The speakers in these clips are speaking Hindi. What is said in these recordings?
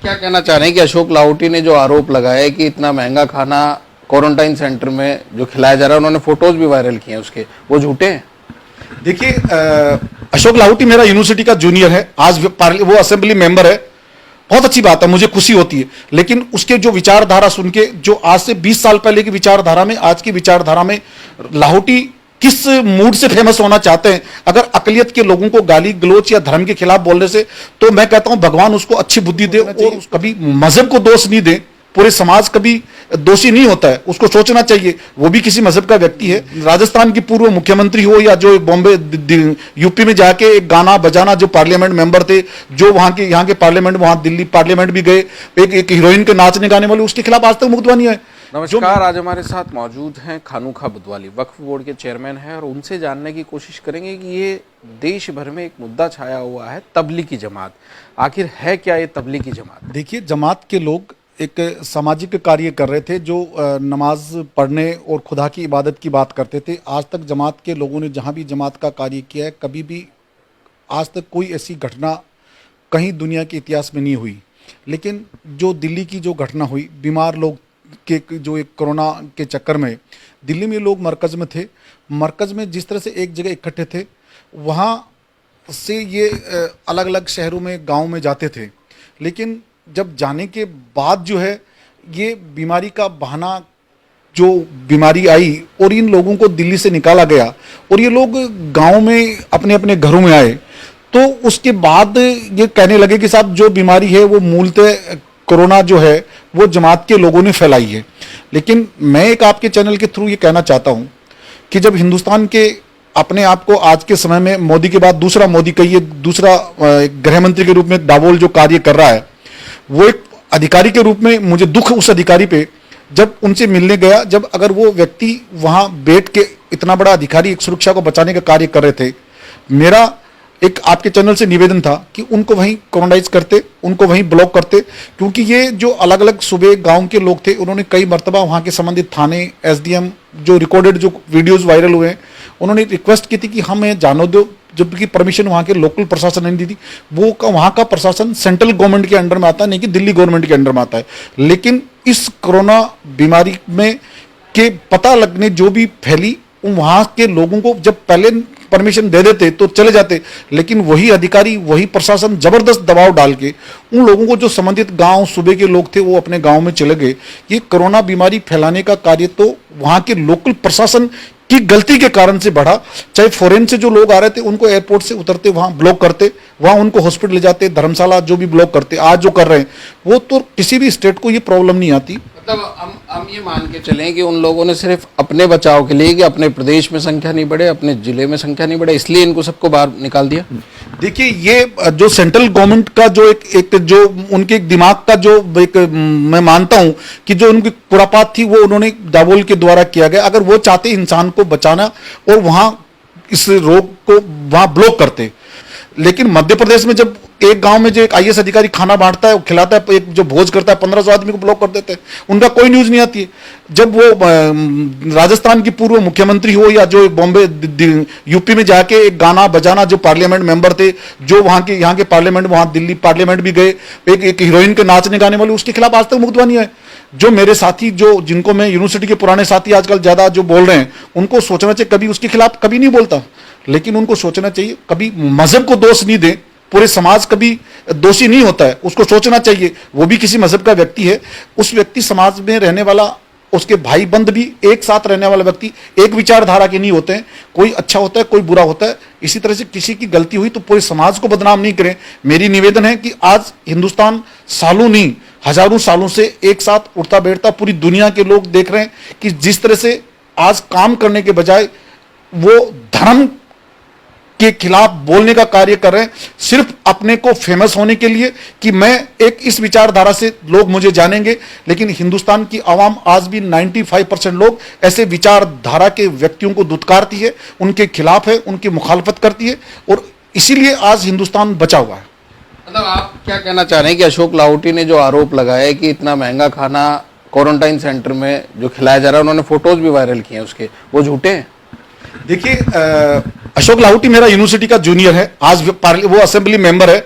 क्या कहना चाह रहे हैं कि अशोक लाहोटी ने जो आरोप लगाया है कि इतना महंगा खाना क्वारंटाइन सेंटर में जो खिलाया जा रहा है, उन्होंने फोटोज भी वायरल किए हैं उसके, वो झूठे हैं? देखिए, अशोक लाहोटी मेरा यूनिवर्सिटी का जूनियर है, आज वो असेंबली मेंबर है, बहुत अच्छी बात है, मुझे खुशी होती है। लेकिन उसके जो विचारधारा सुन के, जो आज से 20 साल पहले की विचारधारा में आज की विचारधारा में लाहोटी किस मूड से फेमस होना चाहते हैं, अगर अकलियत के लोगों को गाली गलोच या धर्म के खिलाफ बोलने से, तो मैं कहता हूं भगवान उसको अच्छी बुद्धि दे और कभी मजहब को दोष नहीं दे। पूरे समाज कभी दोषी नहीं होता है, उसको सोचना चाहिए, वो भी किसी मजहब का व्यक्ति है। राजस्थान की पूर्व मुख्यमंत्री हो या जो बॉम्बे यूपी में जाके एक गाना बजाना, जो पार्लियामेंट मेंबर थे, जो वहां के यहाँ के पार्लियामेंट, वहां दिल्ली पार्लियामेंट भी गए, एक हीरोइन के नाचने गाने वाले, उसके खिलाफ आज तक मुकदमा नहीं है। नमस्कार, आज हमारे साथ मौजूद हैं खानूखा बुदवाली, वक्फ बोर्ड के चेयरमैन हैं, और उनसे जानने की कोशिश करेंगे कि ये देश भर में एक मुद्दा छाया हुआ है, तबलीगी जमात। आखिर है क्या ये तबलीगी जमात? देखिए, जमात के लोग एक सामाजिक कार्य कर रहे थे, जो नमाज पढ़ने और खुदा की इबादत की बात करते थे। आज तक जमात के लोगों ने जहाँ भी जमात का कार्य किया है, कभी भी आज तक कोई ऐसी घटना कहीं दुनिया के इतिहास में नहीं हुई। लेकिन जो दिल्ली की जो घटना हुई, बीमार लोग के जो एक कोरोना के चक्कर में दिल्ली में लोग मरकज़ में थे, मरकज़ में जिस तरह से एक जगह इकट्ठे थे, वहाँ से ये अलग अलग शहरों में, गाँव में जाते थे। लेकिन जब जाने के बाद जो है, ये बीमारी का बहाना, जो बीमारी आई और इन लोगों को दिल्ली से निकाला गया और ये लोग गांव में अपने अपने घरों में आए, तो उसके बाद ये कहने लगे कि साहब जो बीमारी है वो मूलतः कोरोना जो है वो जमात के लोगों ने फैलाई है। लेकिन मैं एक आपके चैनल के थ्रू ये कहना चाहता हूँ कि जब हिंदुस्तान के अपने आप को आज के समय में मोदी के बाद दूसरा मोदी कहिए, दूसरा गृह मंत्री के रूप में दावोल जो कार्य कर रहा है, वो एक अधिकारी के रूप में मुझे दुख उस अधिकारी पे, जब उनसे मिलने गया, जब अगर वो व्यक्ति वहां बैठ के इतना बड़ा अधिकारी एक सुरक्षा को बचाने का कार्य कर रहे थे, मेरा एक आपके चैनल से निवेदन था कि उनको वहीं कोरोनाइज करते, उनको वहीं ब्लॉक करते, क्योंकि ये जो अलग अलग सूबे गांव के लोग थे, उन्होंने कई मरतबा वहां के संबंधित थाने, एसडीएम, जो रिकॉर्डेड जो वीडियोज वायरल हुए हैं, उन्होंने रिक्वेस्ट की थी कि हमें जानो दो, जबकि परमिशन वहाँ के लोकल प्रशासन ने दी थी। वो वहाँ का प्रशासन सेंट्रल गवर्नमेंट के अंडर में आता है, नहीं कि दिल्ली गवर्नमेंट के अंडर में आता है। लेकिन इस कोरोना बीमारी में के पता लगने जो भी फैली, वहाँ के लोगों को जब पहले परमिशन दे देते तो चले जाते, लेकिन वही अधिकारी, वही प्रशासन जबरदस्त दबाव डाल के उन लोगों को, जो संबंधित गांव सूबे के लोग थे, वो अपने गांव में चले गए। ये कोरोना बीमारी फैलाने का कार्य तो वहाँ के लोकल प्रशासन की गलती के कारण से बढ़ा। चाहे फॉरेन से जो लोग आ रहे थे, उनको एयरपोर्ट से उतरते वहां ब्लॉक करते, वहां उनको हॉस्पिटल ले जाते, धर्मशाला जो भी ब्लॉक करते, आज जो कर रहे हैं, वो तो किसी भी स्टेट को ये प्रॉब्लम नहीं आती। मतलब हम ये मान के चलें कि उन लोगों ने सिर्फ अपने बचाव के लिए, कि अपने प्रदेश में संख्या नहीं बढ़े, अपने जिले में संख्या नहीं बढ़े, इसलिए इनको सबको बाहर निकाल दिया। देखिए, ये जो सेंट्रल गवर्नमेंट का जो एक जो उनके दिमाग का जो एक, मैं मानता हूं कि जो उनकी खुरापात थी, वो उन्होंने दावोल के द्वारा किया गया। अगर वो चाहते इंसान को बचाना और वहां इस रोग को वहां ब्लॉक करते, लेकिन मध्य प्रदेश में जब एक गांव में जो एक आईएएस अधिकारी खाना बांटता है, खिलाता है, एक जो भोज करता है, 1500 आदमी को ब्लॉक कर देते हैं, उनका कोई न्यूज नहीं आती है। जब वो राजस्थान की पूर्व मुख्यमंत्री हो या जो बॉम्बे यूपी में जाके एक गाना बजाना, जो पार्लियामेंट मेंबर थे, जो वहां के यहाँ के पार्लियामेंट, वहां दिल्ली पार्लियामेंट भी गए, एक हीरोइन के नाचने गाने वाले, उसके खिलाफ आज तक मुकदमा नहीं है। जो मेरे साथी, जो जिनको मैं यूनिवर्सिटी के पुराने साथी आजकल ज्यादा जो बोल रहे हैं, उनको सोचना चाहिए, कभी उसके खिलाफ कभी नहीं बोलता, लेकिन उनको सोचना चाहिए, कभी मजहब को दोष नहीं दे। पूरे समाज कभी दोषी नहीं होता है, उसको सोचना चाहिए, वो भी किसी मजहब का व्यक्ति है। उस व्यक्ति समाज में रहने वाला, उसके भाई बंद भी एक साथ रहने वाला व्यक्ति एक विचारधारा के नहीं होते हैं। कोई अच्छा होता है, कोई बुरा होता है। इसी तरह से किसी की गलती हुई तो पूरे समाज को बदनाम नहीं करें। मेरी निवेदन है कि आज हिंदुस्तान सालों नहीं, हजारों सालों से एक साथ उठता बैठता, पूरी दुनिया के लोग देख रहे हैं कि जिस तरह से आज काम करने के बजाय वो धर्म के खिलाफ बोलने का कार्य कर रहे हैं, सिर्फ अपने को फेमस होने के लिए कि मैं एक इस विचारधारा से लोग मुझे जानेंगे। लेकिन हिंदुस्तान की आवाम आज भी 95% लोग ऐसे विचारधारा के व्यक्तियों को दुत्कारती है, उनके खिलाफ है, उनकी मुखालफत करती है, और इसीलिए आज हिंदुस्तान बचा हुआ है। मतलब आप क्या कहना चाह रहे हैं कि अशोक लाहोटी ने जो आरोप लगाया है कि इतना महंगा खाना क्वारंटाइन सेंटर में जो खिलाया जा रहा है, उन्होंने फोटोज भी वायरल किए हैं उसके, वो झूठे हैं? देखिए, अशोक लाहोटी मेरा यूनिवर्सिटी का जूनियर है, आज वो असेंबली मेंबर है,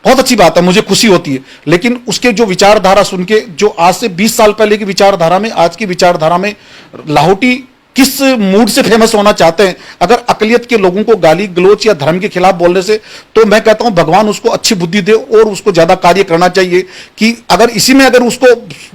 बहुत अच्छी बात है, मुझे खुशी होती है, लेकिन उसके जो विचारधारा सुन के, जो आज से 20 साल पहले की विचारधारा में आज की विचारधारा में लाहौटी किस मूड से फेमस होना चाहते हैं, अगर अकलियत के लोगों को गाली गलोच या धर्म के खिलाफ बोलने से, तो मैं कहता हूं भगवान उसको अच्छी बुद्धि दे और उसको ज्यादा कार्य करना चाहिए कि अगर इसी में अगर उसको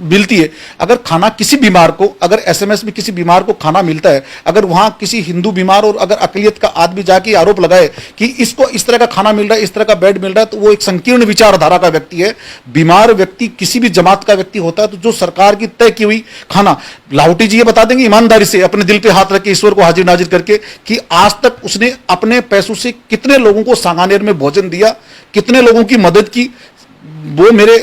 मिलती है, अगर खाना किसी बीमार को, अगर एसएमएस में किसी बीमार को खाना मिलता है, अगर वहां किसी हिंदू बीमार और अगर अकलियत का आदमी जाके आरोप लगाए कि इसको इस तरह का खाना मिल रहा है, इस तरह का बेड मिल रहा है, तो वो एक संकीर्ण विचारधारा का व्यक्ति है। बीमार व्यक्ति किसी भी जमात का व्यक्ति होता है, तो जो सरकार की तय की हुई खाना, लाहौटी जी ये बता देंगे ईमानदारी से अपने दिल पे हाथ रख के ईश्वर को हाजिर नाजिर करके कि आज तक उसने अपने पैसों से कितने लोगों को सांगानेर में भोजन दिया, कितने लोगों की मदद की। वो मेरे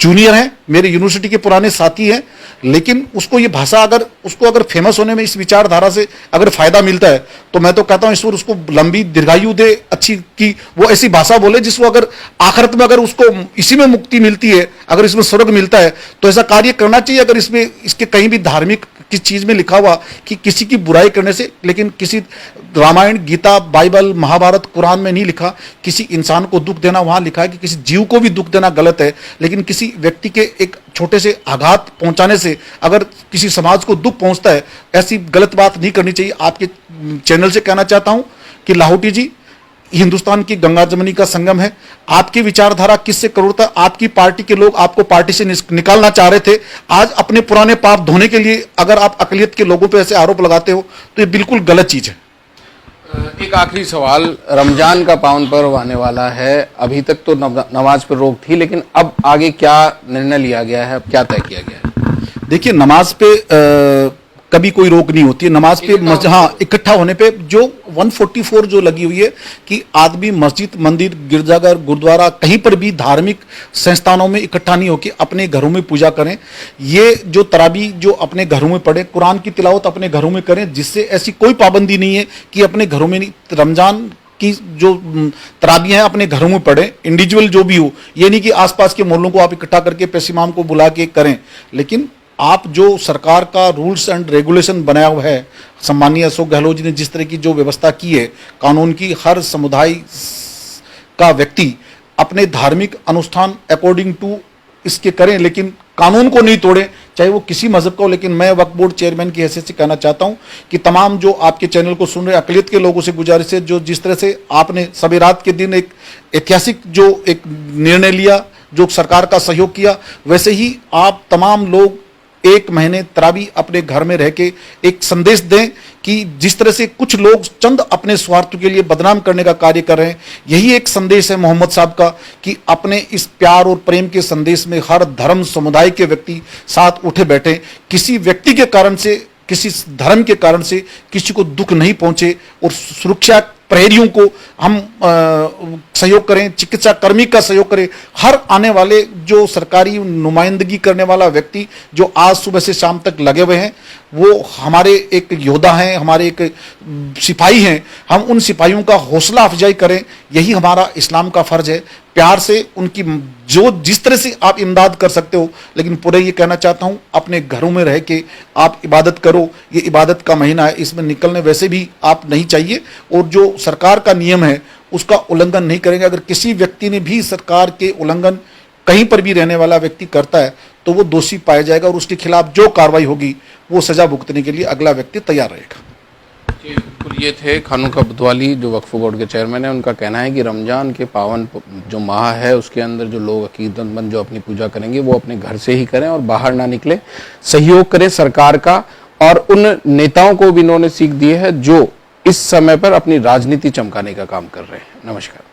जूनियर हैं, मेरे यूनिवर्सिटी के पुराने साथी हैं, लेकिन उसको ये भाषा अगर फेमस होने में इस विचारधारा से अगर फायदा मिलता है, तो मैं तो कहता हूं ईश्वर उसको लंबी दीर्घायु दे, अच्छी की वो ऐसी भाषा बोले जिसको अगर आखिरत में अगर उसको इसी में मुक्ति मिलती है, अगर इसमें स्वर्ग मिलता है, तो ऐसा कार्य करना चाहिए। अगर इसमें इसके कहीं भी धार्मिक किस चीज में लिखा हुआ कि किसी की बुराई करने से, लेकिन किसी रामायण गीता बाइबल महाभारत कुरान में नहीं लिखा किसी इंसान को दुख देना, वहां लिखा है कि किसी जीव को भी दुख देना गलत है, लेकिन किसी व्यक्ति के एक छोटे से आघात पहुंचाने से अगर किसी समाज को दुख पहुंचता है, ऐसी गलत बात नहीं करनी चाहिए। आपके चैनल से कहना चाहता हूं कि लाहौटी जी, हिंदुस्तान की गंगा जमुनी का संगम है, आपकी विचारधारा किससे करोड़ता, आपकी पार्टी के लोग आपको पार्टी से निकालना चाह रहे थे, आज अपने पुराने पाप धोने के लिए अगर आप अकलियत के लोगों पे ऐसे आरोप लगाते हो, तो ये बिल्कुल गलत चीज है। एक आखिरी सवाल, रमजान का पावन पर्व आने वाला है, अभी तक तो नमाज पर रोक थी, लेकिन अब आगे क्या निर्णय लिया गया है, अब क्या तय किया गया है? देखिए, नमाज पे कभी कोई रोक नहीं होती है। नमाज पे हाँ इकट्ठा होने पे जो 144 जो लगी हुई है कि आदमी मस्जिद मंदिर गिरजाघर गुरुद्वारा कहीं पर भी धार्मिक संस्थानों में इकट्ठा नहीं होकर अपने घरों में पूजा करें। ये जो तराबी जो अपने घरों में पढ़े, कुरान की तिलावत अपने घरों में करें, जिससे ऐसी कोई पाबंदी नहीं है कि अपने घरों में नहीं। रमजान की जो तराबियां हैं अपने घरों में पढ़े, इंडिविजुअल जो भी हो, ये नहीं कि आसपास के मोहल्लों को आप इकट्ठा करके पैसिमाम को बुला के करें, लेकिन आप जो सरकार का रूल्स एंड रेगुलेशन बनाया हुआ है, सम्मानीय अशोक गहलोत जी ने जिस तरह की जो व्यवस्था की है कानून की, हर समुदाय का व्यक्ति अपने धार्मिक अनुष्ठान अकॉर्डिंग टू इसके करें, लेकिन कानून को नहीं तोड़ें, चाहे वो किसी मजहब का हो। लेकिन मैं वक्फ बोर्ड चेयरमैन की हैसियत से कहना चाहता हूं कि तमाम जो आपके चैनल को सुन रहे अकलियत के लोगों से गुजारिश है, जो जिस तरह से आपने सभी रात के दिन एक ऐतिहासिक जो एक निर्णय लिया, जो सरकार का सहयोग किया, वैसे ही आप तमाम लोग एक महीने तरावी अपने घर में रह के एक संदेश दें कि जिस तरह से कुछ लोग चंद अपने स्वार्थ के लिए बदनाम करने का कार्य कर रहे हैं, यही एक संदेश है मोहम्मद साहब का कि अपने इस प्यार और प्रेम के संदेश में हर धर्म समुदाय के व्यक्ति साथ उठे बैठे, किसी व्यक्ति के कारण से, किसी धर्म के कारण से किसी को दुख नहीं पहुंचे, और सुरक्षा प्रहरियों को हम सहयोग करें, चिकित्सा कर्मी का सहयोग करें। हर आने वाले जो सरकारी नुमाइंदगी करने वाला व्यक्ति जो आज सुबह से शाम तक लगे हुए हैं, वो हमारे एक योद्धा हैं, हमारे एक सिपाही हैं। हम उन सिपाहियों का हौसला अफजाई करें, यही हमारा इस्लाम का फर्ज है। प्यार से उनकी जो जिस तरह से आप इमदाद कर सकते हो, लेकिन पूरे ये कहना चाहता हूं अपने घरों में रह के आप इबादत करो। ये इबादत का महीना है, इसमें निकलने वैसे भी आप नहीं चाहिए, और जो सरकार का नियम है उसका उल्लंघन नहीं करेंगे। अगर किसी व्यक्ति ने भी सरकार के उल्लंघन कहीं पर भी रहने वाला व्यक्ति करता है तो वो दोषी पाया जाएगा, और उसके खिलाफ जो कार्रवाई होगी वो सजा भुगतने के लिए अगला व्यक्ति तैयार रहेगा। बिल्कुल, ये थे खानूखा बुतवाली जो वक्फ बोर्ड के चेयरमैन है। उनका कहना है कि रमजान के पावन जो माह है उसके अंदर जो लोग अकीदतमंद जो अपनी पूजा करेंगे वो अपने घर से ही करें और बाहर ना निकले, सहयोग करें सरकार का। और उन नेताओं को भी इन्होंने सीख दी है जो इस समय पर अपनी राजनीति चमकाने का काम कर रहे हैं। नमस्कार।